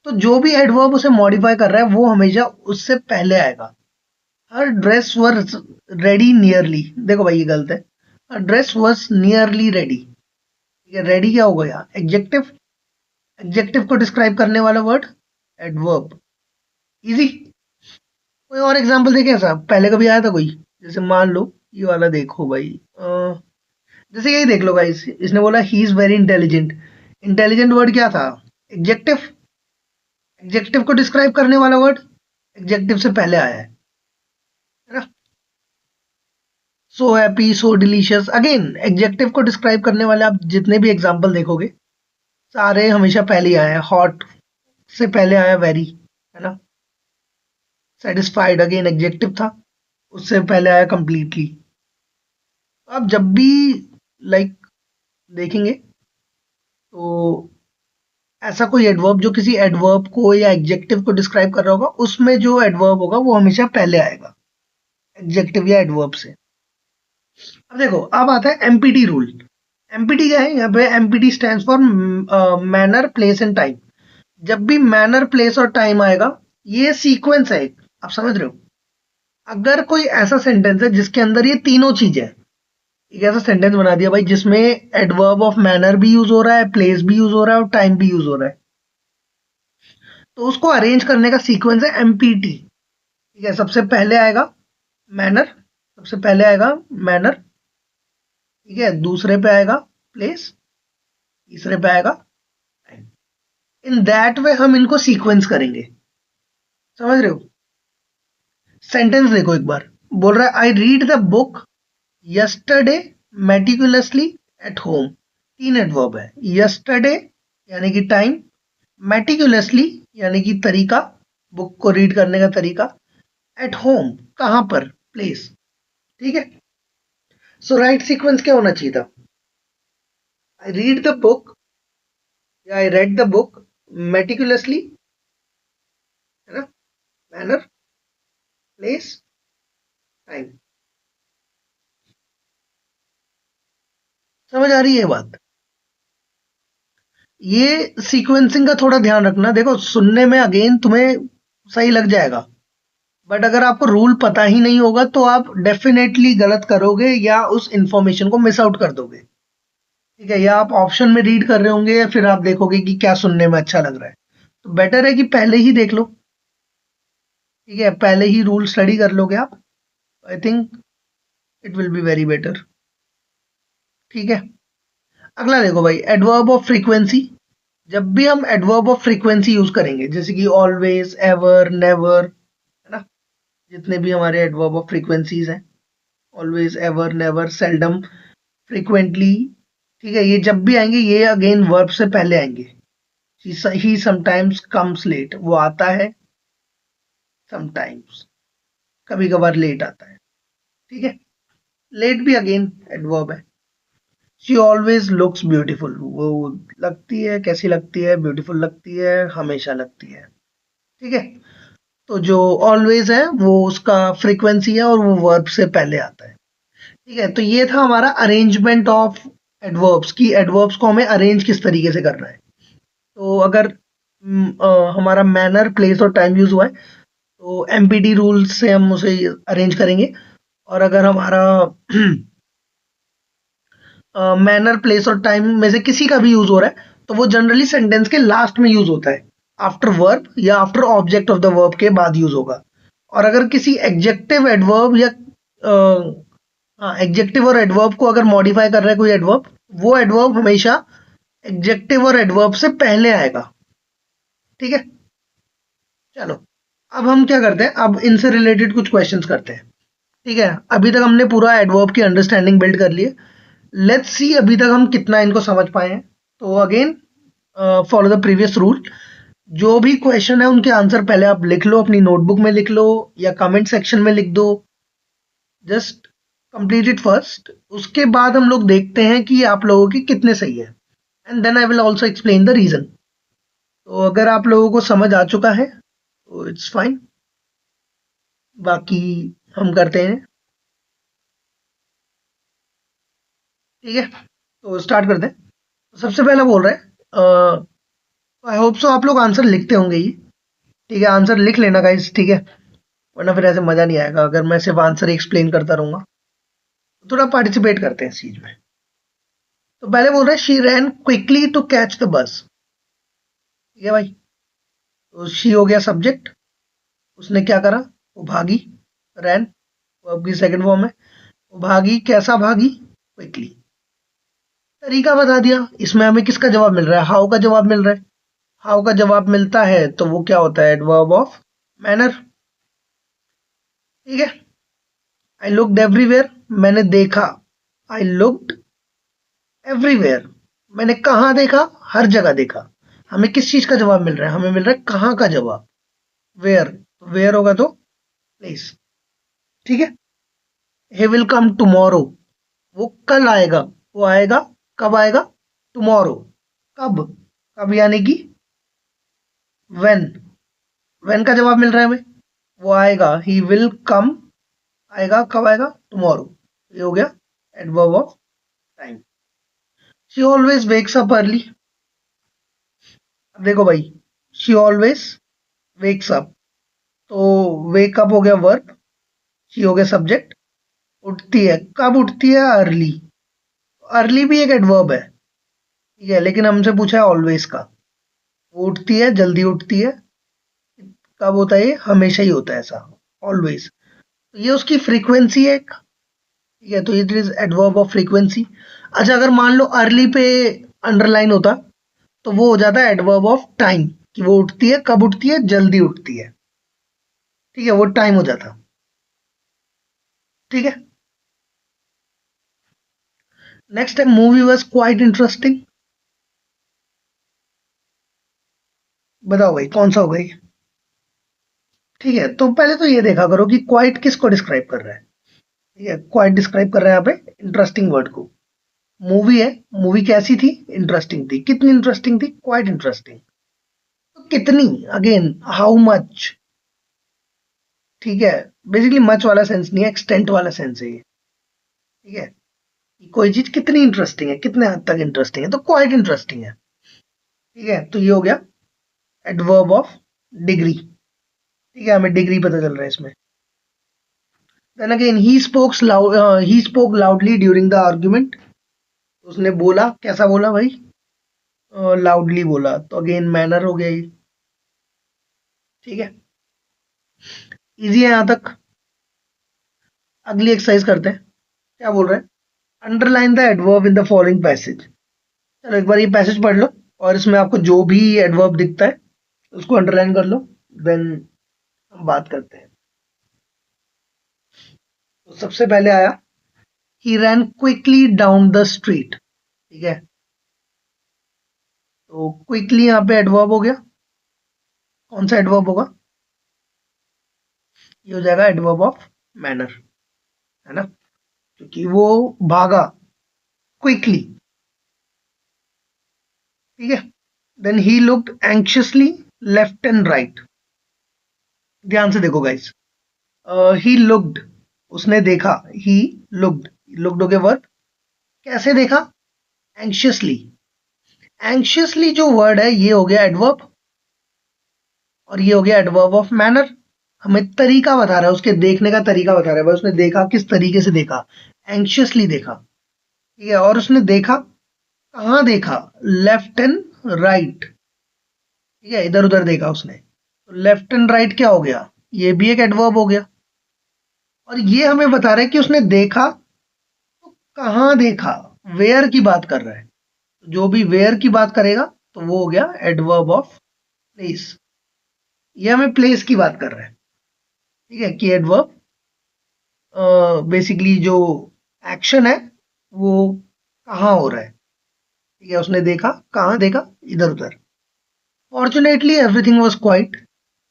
तो जो भी एडवर्ब उसे मॉडिफाई कर रहा है वो हमेशा उससे पहले आएगा। हर ड्रेस वर रेडी नियरली, देखो भाई ये गलत है। हर ड्रेस वॉज नियरली रेडी। ठीक है, रेडी क्या होगा यहाँ? एडजेक्टिव। एडजेक्टिव को डिस्क्राइब करने वाला वर्ड एडवर्ब। इजी। कोई और एग्जांपल देखें साहब, पहले कभी आया था कोई? जैसे मान लो ये वाला देखो भाई, जैसे यही देख लो गाइस, इसने बोला he is very intelligent. Intelligent word क्या था? एडजेक्टिव। एडजेक्टिव को डिस्क्राइब करने वाला वर्ड एडजेक्टिव से पहले आया है ना? सो हैप्पी, सो डिलीशियस, अगेन एडजेक्टिव को डिस्क्राइब करने वाले आप जितने भी एग्जांपल देखोगे सारे हमेशा पहले ही आए हैं। हॉट से पहले आया वेरी, है ना? सेटिस्फाइड अगेन एडजेक्टिव था, उससे पहले आया कंप्लीटली। आप जब भी लाइक देखेंगे तो ऐसा कोई एडवर्ब जो किसी एडवर्ब को या एडजेक्टिव को डिस्क्राइब कर रहा होगा, उसमें जो एडवर्ब होगा वो हमेशा पहले आएगा एडजेक्टिव या एडवर्ब से। अब देखो, अब आता है एमपीटी रूल। एमपीटी क्या है? यहाँ पे empty stands for manner, place and time. जब भी मैनर, प्लेस और टाइम आएगा, ये सीक्वेंस है एक, आप समझ रहे हो? अगर कोई ऐसा सेंटेंस है जिसके अंदर ये तीनों चीजें हैं, एक ऐसा सेंटेंस बना दिया भाई जिसमें एडवर्ब ऑफ मैनर भी यूज हो रहा है, प्लेस भी यूज हो रहा है और टाइम भी यूज हो रहा है, तो उसको अरेंज करने का सीक्वेंस है एमपीटी। ठीक है, सबसे पहले आएगा मैनर, सबसे पहले आएगा मैनर, ठीक है, दूसरे पे आएगा प्लेस, तीसरे पे आएगा टाइम। इन दैट वे हम इनको सीक्वेंस करेंगे। समझ रहे हो? सेंटेंस देखो एक बार, बोल रहा है I read the book yesterday meticulously at home. तीन एडवर्ब है। यस्टरडे यानी कि टाइम, मेटिकुलसली यानी कि तरीका, बुक को रीड करने का तरीका, एट होम कहां पर? प्लेस। ठीक है, सो राइट सीक्वेंस क्या होना चाहिए था? आई रीड द बुक या I read the book meticulously, है ना? Manner, place, time. समझ आ रही है बात? ये सीक्वेंसिंग का थोड़ा ध्यान रखना। देखो सुनने में अगेन तुम्हें सही लग जाएगा, बट अगर आपको रूल पता ही नहीं होगा तो आप डेफिनेटली गलत करोगे या उस इंफॉर्मेशन को मिस आउट कर दोगे। ठीक है, या आप ऑप्शन में रीड कर रहे होंगे या फिर आप देखोगे कि क्या सुनने में अच्छा लग रहा है, तो बेटर है कि पहले ही देख लो। ठीक है, पहले ही रूल स्टडी कर लोगे आप, I think it will be very better. ठीक है, अगला देखो भाई, एडवर्ब ऑफ फ्रीक्वेंसी। जब भी हम एडवर्ब ऑफ फ्रीक्वेंसी यूज करेंगे, जैसे कि ऑलवेज, एवर, नेवर, है ना, जितने भी हमारे एडवर्ब ऑफ फ्रीक्वेंसीज हैं, always, ever, never, seldom, frequently, ठीक है, ये जब भी आएंगे ये अगेन वर्ब से पहले आएंगे। ही समटाइम्स कम्स लेट, वो आता है समटाइम्स, कभी कभार लेट आता है। ठीक है, लेट भी अगेन एडवर्ब है। शी ऑलवेज लुक्स ब्यूटीफुल, वो लगती है, कैसी लगती है? ब्यूटीफुल लगती है, हमेशा लगती है। ठीक है, तो जो ऑलवेज है वो उसका फ्रीक्वेंसी है और वो वर्ब से पहले आता है। ठीक है, तो ये था हमारा अरेंजमेंट ऑफ एडवर्ब्स की, एडवर्ब्स को हमें अरेंज किस तरीके से करना है। तो अगर हमारा मैनर, प्लेस और टाइम यूज हुआ है तो एमपीटी रूल से हम उसे अरेंज करेंगे। और अगर हमारा मैनर, प्लेस और टाइम में से किसी का भी यूज हो रहा है तो वो जनरली सेंटेंस के लास्ट में यूज होता है, आफ्टर वर्ब या after object of the verb के बाद यूज होगा। और अगर किसी एडजेक्टिव, एडवर्ब या हाँ, एडजेक्टिव और एडवर्ब को अगर मॉडिफाई कर रहा है कोई एडवर्ब, वो एडवर्ब हमेशा एडजेक्टिव और एडवर्ब से पहले आएगा। ठीक है, चलो अब हम क्या करते हैं, अब इनसे रिलेटेड कुछ क्वेश्चंस करते हैं। ठीक है, अभी तक हमने पूरा एडवर्ब की अंडरस्टैंडिंग बिल्ड कर ली है। लेट्स सी अभी तक हम कितना इनको समझ पाए हैं। तो again follow the previous rule. जो भी क्वेश्चन है उनके आंसर पहले आप लिख लो, अपनी नोटबुक में लिख लो या कमेंट सेक्शन में लिख दो। जस्ट कंप्लीट इट फर्स्ट, उसके बाद हम लोग देखते हैं कि आप लोगों के कितने सही है, and then I will also explain the reason. तो अगर आप लोगों को समझ आ चुका है तो इट्स फाइन, बाकी हम करते हैं। ठीक है, तो स्टार्ट करते हैं। सबसे पहला बोल रहा है आई होप सो आप लोग आंसर लिखते होंगे ही। ठीक है, आंसर लिख लेना गाइस, ठीक है, वरना फिर ऐसे मजा नहीं आएगा अगर मैं सिर्फ आंसर एक्सप्लेन करता रहूंगा। तो थोड़ा पार्टिसिपेट करते हैं इस चीज में। तो पहले बोल रहे हैं she ran quickly to catch the bus. ठीक है भाई, तो शी हो गया सब्जेक्ट, उसने क्या करा, वो भागी, रैन वर्ब की सेकंड फॉर्म है। वो भागी, कैसा भागी, क्विकली। तरीका बता दिया, इसमें हमें किसका जवाब मिल रहा है, हाउ का जवाब मिल रहा है। हाउ का जवाब मिलता है तो वो क्या होता है, एडवर्ब ऑफ मैनर। ठीक है, आई लुक्ड एवरीवेयर, मैंने देखा, आई लुक्ड एवरीवेयर, मैंने कहाँ देखा, हर जगह देखा। हमें किस चीज का जवाब मिल रहा है, हमें मिल रहा है कहाँ का जवाब, वेयर। वेयर होगा तो प्लेस। ठीक है, ही विल कम टुमारो, वो कल आएगा। वो आएगा, कब आएगा, टुमारो। कब, कब यानी कि व्हेन। व्हेन का जवाब मिल रहा है हमें, वो आएगा, ही विल कम, आएगा कब आएगा, टुमारो। ये हो गया adverb of time. She always wakes up early. अब देखो भाई, शी ऑलवेज वेक्स अप, तो वेक अप हो गया वर्ब, शी हो गया सब्जेक्ट। उठती है, कब उठती है, अर्ली। अर्ली भी एक एडवर्ब है, ठीक है, लेकिन हमसे पूछा है ऑलवेज का। वो उठती है, जल्दी उठती है। कब होता है, ये हमेशा ही होता है ऐसा, ऑलवेज। तो ये उसकी फ्रीक्वेंसी है, ठीक है, तो it is adverb of frequency. अच्छा, अगर मान लो अर्ली पे अंडरलाइन होता तो वो हो जाता है एडवर्ब ऑफ टाइम, कि वो उठती है, कब उठती है, जल्दी उठती है। ठीक है, वो टाइम हो जाता। ठीक है, नेक्स्ट है मूवी वॉज क्वाइट इंटरेस्टिंग। बताओ भाई कौन सा होगा ये। ठीक है, तो पहले तो ये देखा करो कि क्वाइट किसको डिस्क्राइब कर रहा है। ठीक है, क्वाइट डिस्क्राइब कर रहा है यहाँ पे इंटरेस्टिंग वर्ड को। मूवी है, मूवी कैसी थी, इंटरेस्टिंग थी। कितनी इंटरेस्टिंग थी, क्वाइट इंटरेस्टिंग। तो कितनी, अगेन हाउ मच। ठीक है, बेसिकली मच वाला सेंस नहीं है, एक्सटेंट वाला सेंस है ये। ठीक है, कि कोई चीज कितनी इंटरेस्टिंग है, कितने हद तक इंटरेस्टिंग है, तो क्वाइट इंटरेस्टिंग है। ठीक है, तो ये हो गया एडवर्ब ऑफ डिग्री। ठीक है, हमें डिग्री पता चल रहा है इसमें। Then again he spoke loudly during the argument. उसने बोला, कैसा बोला भाई, लाउडली बोला, तो अगेन मैनर हो गया ये। ठीक है, इजी है यहां तक। अगली एक्सरसाइज करते हैं। क्या बोल रहे हैं, underline the adverb in the following passage. चलो एक बार ये पैसेज पढ़ लो, और इसमें आपको जो भी एडवर्ब दिखता है उसको अंडरलाइन कर लो, देन हम बात करते हैं। तो सबसे पहले आया, ही रैन क्विकली डाउन द स्ट्रीट। ठीक है, तो क्विकली यहाँ पे एडवर्ब हो गया। कौन सा एडवर्ब होगा, ये हो जाएगा एडवर्ब ऑफ मैनर, है ना, क्योंकि वो भागा क्विकली। ठीक है, then he looked anxiously left and right. ध्यान से देखो गाइस, ही लुक्ड, उसने देखा, ही लुक्ड, लुक्ड हो गया वर्ब, कैसे देखा, एंक्शियसली। एंक्शियसली जो वर्ड है ये हो गया एडवर्ब, और ये हो गया एडवर्ब ऑफ मैनर। हमें तरीका बता रहा है, उसके देखने का तरीका बता रहा है, भाई उसने देखा किस तरीके से देखा, एंक्शियसली देखा। ठीक है, और उसने देखा, कहाँ देखा, लेफ्ट एंड राइट। ठीक है, इधर उधर देखा उसने, तो लेफ्ट एंड राइट क्या हो गया, ये भी एक एडवर्ब हो गया। और ये हमें बता रहा है कि उसने देखा, तो कहाँ देखा, वेयर की बात कर रहा है। जो भी वेयर की बात करेगा तो वो हो गया एडवर्ब ऑफ प्लेस। ये हमें प्लेस की बात कर रहा है। ठीक है, कि एडवर्ब बेसिकली जो एक्शन है वो कहाँ हो रहा है। ठीक है, उसने देखा, कहाँ देखा, इधर उधर। फॉर्चुनेटली एवरीथिंग वाज क्वाइट,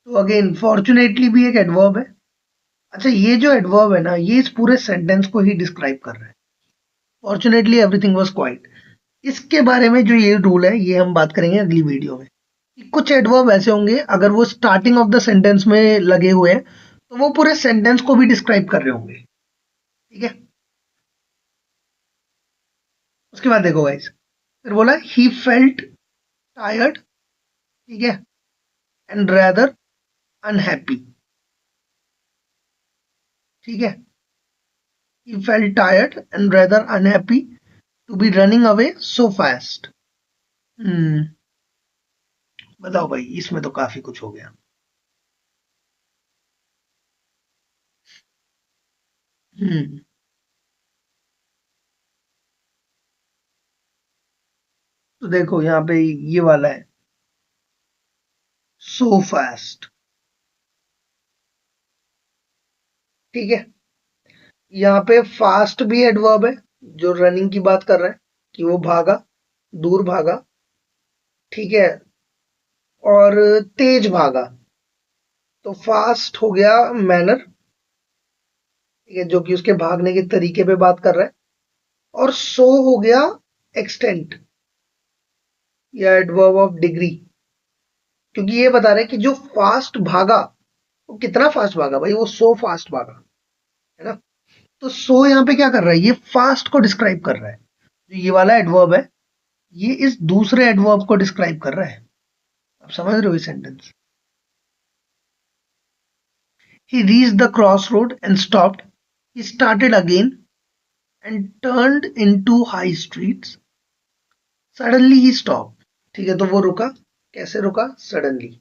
तो अगेन फॉर्चुनेटली भी एक एडवर्ब है। अच्छा, ये जो एडवर्ब है ना, ये इस पूरे सेंटेंस को ही डिस्क्राइब कर रहा है। Fortunately everything was quite. इसके बारे में जो ये रूल है ये हम बात करेंगे अगली वीडियो में, कि कुछ एडवर्ब ऐसे होंगे अगर वो स्टार्टिंग ऑफ द सेंटेंस में लगे हुए हैं तो वो पूरे सेंटेंस को भी डिस्क्राइब कर रहे होंगे। ठीक है, उसके बाद देखो गाइस, फिर बोला ही फेल्ट टायर्ड ठीक है, एंड रेदर अनहैप्पी, ठीक है, he felt tired and rather unhappy to be running away so fast. हम्म, बताओ भाई, इसमें तो काफी कुछ हो गया। हम्म, तो देखो यहाँ पे ये वाला है, सो फास्ट, ठीक है। यहाँ पे फास्ट भी एडवर्ब है, जो रनिंग की बात कर रहा है कि वो भागा, दूर भागा, ठीक है, और तेज भागा, तो फास्ट हो गया मैनर, ठीक है, जो कि उसके भागने के तरीके पे बात कर रहा है। और सो हो गया एक्सटेंट या एडवर्ब ऑफ डिग्री, क्योंकि ये बता रहे हैं कि जो फास्ट भागा वो कितना फास्ट भागा भाई, वो सो फास्ट भागा, है ना। तो सो यहाँ पे क्या कर रहा है, ये फास्ट को डिस्क्राइब कर रहा है। जो ये वाला एडवर्ब है, ये इस दूसरे एडवर्ब को डिस्क्राइब कर रहा है। आप समझ रहे हो ये sentence. He reached the cross road and stopped, he started again and turned into high streets, suddenly he stop, ठीक है, तो वो रुका, कैसे रुका, सडनली,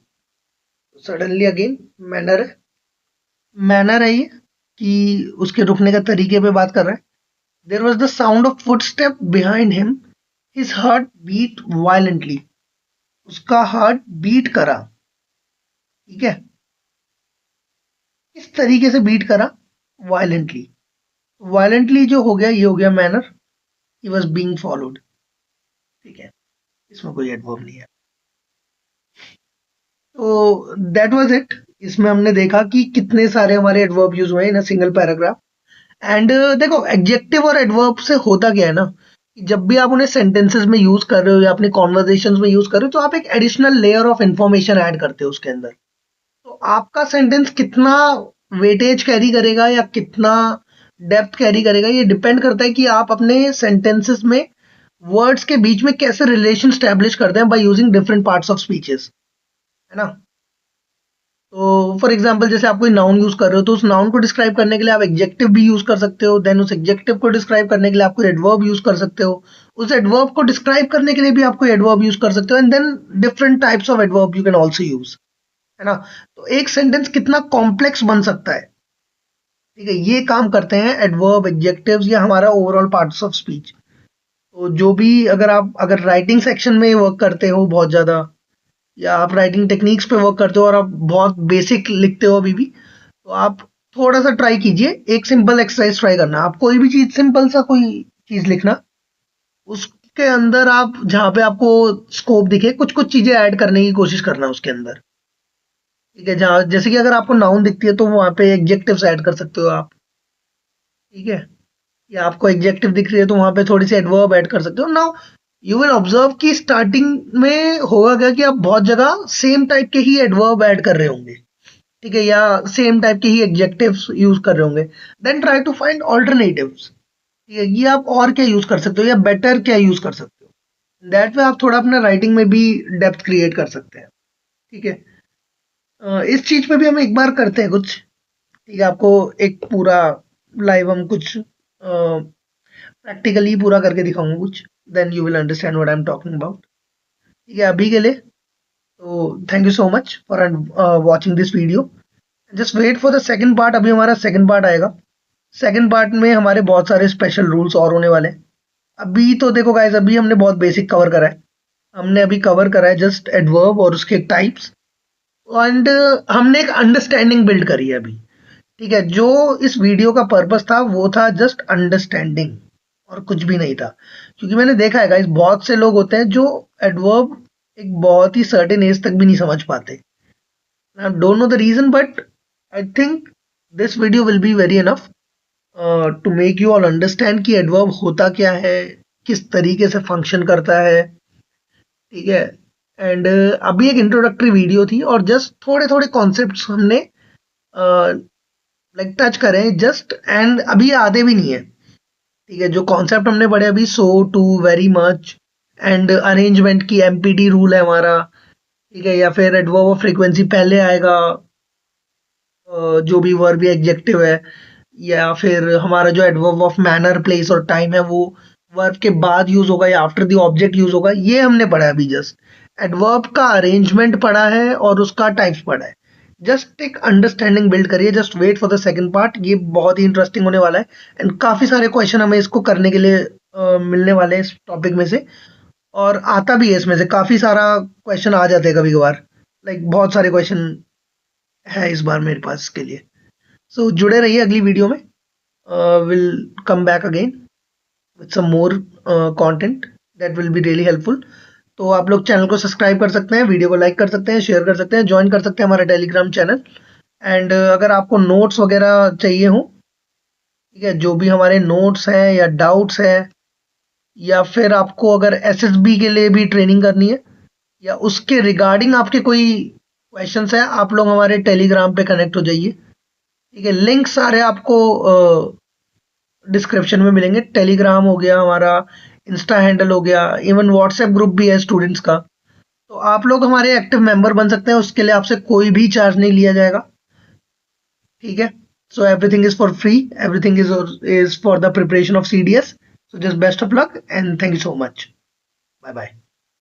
सडनली अगेन मैनर है, मैनर है ये, कि उसके रुकने का तरीके पे बात कर रहा है। There was the sound of footstep behind him, his heart beat violently, उसका हार्ट बीट करा, ठीक है, किस तरीके से बीट करा, वायलेंटली, वायलेंटली जो हो गया ये हो गया manner, he was being followed, ठीक है, इसमें कोई एडवर्ब नहीं है। तो दैट वाज इट। इसमें हमने देखा कि कितने सारे हमारे एडवर्ब यूज हुए इन अ सिंगल पैराग्राफ। एंड देखो, एडजेक्टिव और एडवर्ब से होता क्या है ना, कि जब भी आप उन्हें सेंटेंसेस में यूज कर रहे हो या अपनी कॉन्वर्जेशंस में यूज कर रहे हो, तो आप एक additional layer of information add करते हो उसके अंदर। तो आपका सेंटेंस कितना वेटेज कैरी करेगा या कितना डेप्थ कैरी करेगा, ये डिपेंड करता है कि आप अपने सेंटेंसेस में वर्ड्स के बीच में कैसे रिलेशन स्टैब्लिश करते हैं by using different parts of speeches, है ना। तो फॉर एग्जांपल, जैसे आप कोई नाउन यूज कर रहे हो, तो उस नाउन को डिस्क्राइब करने के लिए आप एडजेक्टिव भी यूज कर सकते हो, देन उस एडजेक्टिव को डिस्क्राइब करने के लिए आप कोई एडवर्ब यूज कर सकते हो, उस एडवर्ब को डिस्क्राइब करने के लिए भी आप कोई एडवर्ब यूज कर सकते हो, and then different types of adverb you can also use, है ना। तो एक सेंटेंस कितना कॉम्प्लेक्स बन सकता है, ठीक है, ये काम करते हैं एडवर्ब, एडजेक्टिव्स या हमारा ओवरऑल पार्ट्स ऑफ स्पीच। तो जो भी, अगर राइटिंग सेक्शन में वर्क करते हो बहुत ज्यादा, या आप राइटिंग टेक्निक्स पे वर्क करते हो और आप बहुत बेसिक लिखते हो अभी भी, तो आप थोड़ा सा ट्राई कीजिए, एक सिंपल एक्सरसाइज ट्राई करना, आप कोई भी चीज, सिंपल सा कोई चीज लिखना, उसके अंदर आप जहाँ पे आपको स्कोप दिखे कुछ कुछ चीजें ऐड करने की कोशिश करना उसके अंदर, ठीक है, जहाँ जैसे कि अगर आपको नाउन दिखती है तो वहां पे एडजेक्टिव्स ऐड कर सकते हो आप, ठीक है, या आपको एडजेक्टिव दिख रही है तो वहां पे थोड़ी सी एडवर्ब ऐड कर सकते हो। नाउ यू विल ऑब्जर्व कि स्टार्टिंग में होगा क्या, कि आप बहुत जगह सेम टाइप के ही एडवर्ब ऐड कर रहे होंगे, ठीक है, या सेम टाइप के ही एडजेक्टिव्स यूज कर रहे होंगे। Then try to find alternatives, ठीक है, ये आप और क्या यूज कर सकते हो या बेटर क्या यूज कर सकते हो, दैट वे आप थोड़ा अपना राइटिंग में भी डेप्थ क्रिएट कर सकते हैं, ठीक है। इस चीज पे भी हम एक बार करते हैं कुछ, ठीक है, आपको एक पूरा लाइव हम कुछ प्रैक्टिकली पूरा करके दिखाऊंगा कुछ, then you will understand what I am talking about, ठीक है। अभी के लिए तो thank you so much for watching this video, just wait for the second part, अभी हमारा सेकंड पार्ट आएगा। सेकंड पार्ट में हमारे बहुत सारे स्पेशल रूल्स और होने वाले हैं। अभी तो देखो गाइस, अभी हमने बहुत बेसिक कवर करा है, हमने अभी कवर करा है जस्ट एडवर्ब और उसके टाइप्स, एंड हमने एक अंडरस्टैंडिंग बिल्ड करी है अभी, ठीक है। जो इस वीडियो का पर्पस था वो था जस्ट अंडरस्टैंडिंग, और कुछ भी नहीं था, क्योंकि मैंने देखा है गाइस, बहुत से लोग होते हैं जो एडवर्ब एक बहुत ही सर्टेन एज तक भी नहीं समझ पाते। I don't know the reason, but I think this video will be very enough to make you all understand कि एडवर्ब होता क्या है, किस तरीके से फंक्शन करता है, ठीक है। एंड अभी एक इंट्रोडक्टरी वीडियो थी और जस्ट थोड़े थोड़े कॉन्सेप्ट्स हमने लाइक टच करें जस्ट, एंड अभी आधे भी नहीं है, ठीक है। जो कॉन्सेप्ट हमने पढ़े अभी, so, too, very much, and arrangement की एमपीटी रूल है हमारा, ठीक है, या फिर एडवर्ब ऑफ फ्रीक्वेंसी पहले आएगा, जो भी वर्ब या एडजेक्टिव है, या फिर हमारा जो एडवर्ब ऑफ मैनर, प्लेस और टाइम है वो वर्ब के बाद यूज होगा या आफ्टर द ऑब्जेक्ट यूज होगा, ये हमने पढ़ा है अभी जस्ट। एडवर्ब का अरेंजमेंट पढ़ा है और उसका टाइप्स पढ़ा है। जस्ट एक अंडरस्टैंडिंग बिल्ड करिए, just wait for the second part, ये बहुत ही इंटरेस्टिंग होने वाला है। एंड काफी सारे क्वेश्चन हमें इसको करने के लिए मिलने वाले हैं इस टॉपिक में से, और आता भी है इसमें से काफी सारा क्वेश्चन आ जाते हैं कभी कभार, लाइक बहुत सारे क्वेश्चन है इस बार मेरे पास इसके लिए। सो जुड़े रहिए अगली वीडियो में, will come back again with some more content that will be really helpful. तो आप लोग चैनल को सब्सक्राइब कर सकते हैं, वीडियो को लाइक कर सकते हैं, शेयर कर सकते हैं, ज्वाइन कर सकते हैं हमारा टेलीग्राम चैनल। एंड अगर आपको नोट्स वगैरह चाहिए हो, ठीक है, जो भी हमारे नोट्स हैं या डाउट्स हैं, या फिर आपको अगर एसएसबी के लिए भी ट्रेनिंग करनी है या उसके रिगार्डिंग आपके कोई क्वेश्चंस है, आप लोग हमारे टेलीग्राम पे कनेक्ट हो जाइए। ठीक है, लिंक सारे आपको डिस्क्रिप्शन में मिलेंगे। टेलीग्राम हो गया हमारा, इंस्टा हैंडल हो गया, इवन व्हाट्सएप ग्रुप भी है स्टूडेंट्स का। तो आप लोग हमारे एक्टिव मेंबर बन सकते हैं, उसके लिए आपसे कोई भी चार्ज नहीं लिया जाएगा। ठीक है, so everything is for free, everything is for the preparation of CDS. So just best of luck and thank you so much. Bye bye.